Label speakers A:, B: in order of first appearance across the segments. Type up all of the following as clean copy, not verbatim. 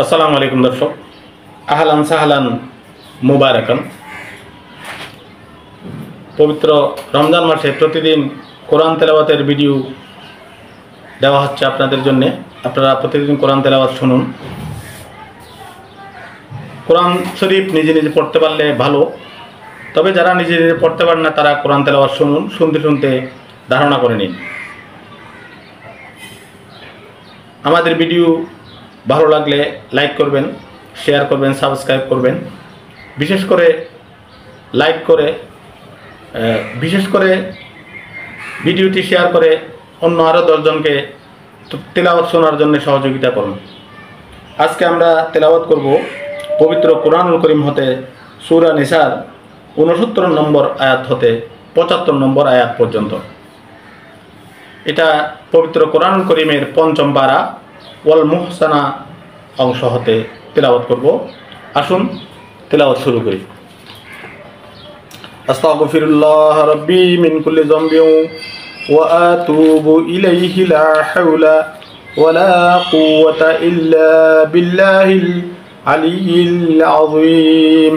A: আসসালামু আলাইকুম দর্শক, আহলান সাহলান মুবারাকান। পবিত্র রমজান মাসে প্রতিদিন কোরআন তেলাওয়াতের ভিডিও দেওয়া হচ্ছে আপনাদের জন্য। আপনারা প্রতিদিন কোরআন তেলাওয়াত শুনুন। কোরআন শরীফ নিজে নিজে পড়তে পারলে ভালো, তবে যারা নিজে নিজে পড়তে পারেন না তারা কোরআন তেলাওয়াত শুনুন, শুনতে শুনতে ধারণা করে নিন। আমাদের ভিডিও ভালো লাগলে লাইক করবেন, শেয়ার করবেন, সাবস্ক্রাইব করবেন। বিশেষ করে লাইক করে ভিডিওটি শেয়ার করে অন্য আরও 10 জনকে তেলাওয়াত শোনার জন্য সহযোগিতা করুন। আজকে আমরা তেলাওয়াত করব পবিত্র কোরআনুল করিম হতে সূরা নিসার 69 নম্বর আয়াত হতে 75 নম্বর আয়াত পর্যন্ত। এটা পবিত্র কোরআনুল করিমের ৫ম পারা ওয়াল মুহসানা অংশ হতে তেলাওয়াত করব। আসুন তেলাওয়াত শুরু করি। আস্তাগফিরুল্লাহ রাব্বি মিন কুল্লি যামবিন ওয়া আতুবু ইলাইহি লা হাওলা ওয়ালা কুওয়াতা ইল্লা বিল্লাহিল আলিয়্যিল আযীম।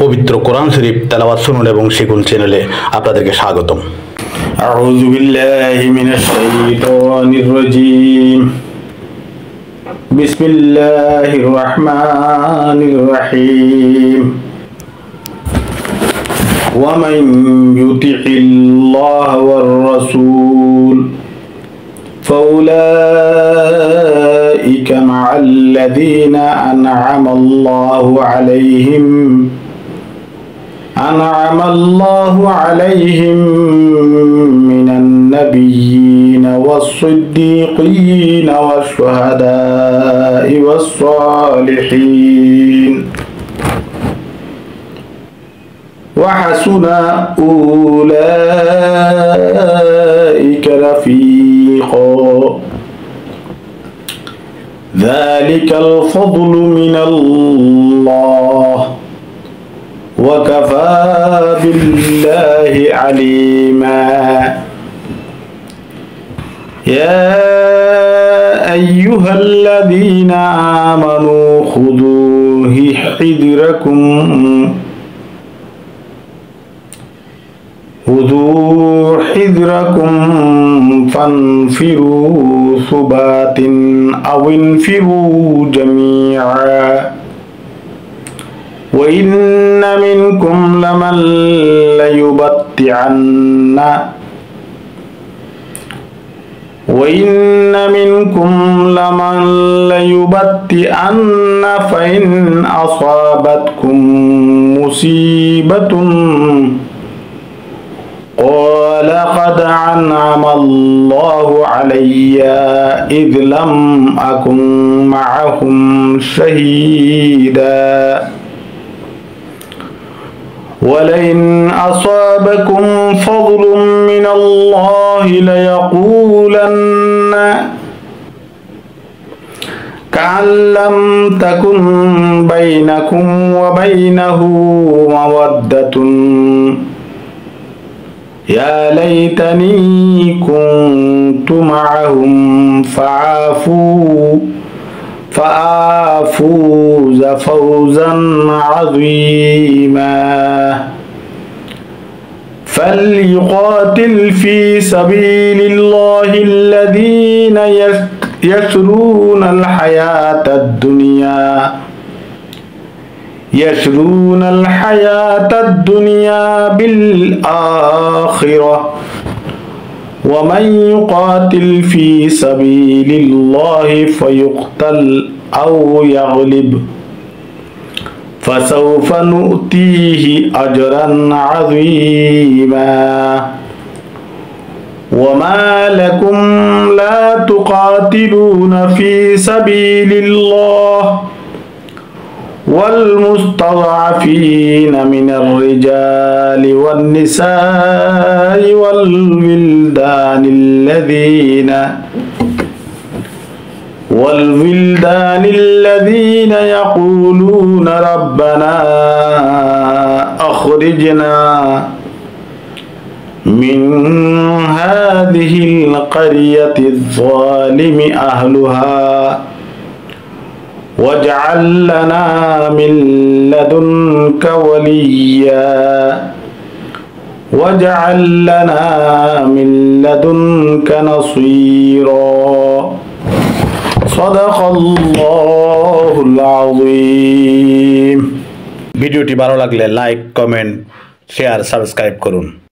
A: পবিত্র কোরআন শরীফ তেলাওয়াত শুনুন এবং শিখুন চ্যানেলে আপনাদেরকে স্বাগতম। আউযু বিল্লাহি মিনাশ শাইতানির রাজীম। বিসমিল্লাহির রহমানির রহিম। ওয়া মান ইউতি'িল্লাহ ওয়ার রাসূল ফাউলাইকা মা'আল্লাযীনা আন'আমা আল্লাহু আলাইহিম মিনান নাবিয়্যিন ওয়াস-সিদ্দীকিন ওয়াশ-শুহাদা'i ওয়াস-সালিহিন ওয়া হাসুনা উলাইকা রাফীকা। যালিকাল ফাদলু মিনাল্লাহ وكفى بالله عليما. يا أيها الذين آمنوا خذوا حذركم فانفروا ثبات أو انفروا جميعا وإن منكم لمن ليبطئن فإن أصابتكم مصيبة قال قد أنعم الله علي إذ لم أكن معهم شهيدا ولئن أصابكم فضل من الله ليقولن كأن لم تكن بينكم وبينه مودة يا ليتني كنت معهم فأفوز فوزا عظيما. فليقاتل في سبيل الله الذين يشرون الحياة الدنيا بالآخرة ومن يقاتل في سبيل الله فيقتل أو يغلب فسوف نؤتيه أجرا عظيما. وما لكم لا تقاتلون في سبيل الله والمستضعفين من الرجال والنساء والولدان الذين يقولون ربنا أخرجنا من هذه القرية الظالم أهلها واجعل لنا من لدنك وليا واجعل لنا من لدنك نصيرا صدق الله العظيم। ভিডিওটি ভালো লাগলে লাইক, কমেন্ট, শেয়ার, সাবস্ক্রাইব করুন।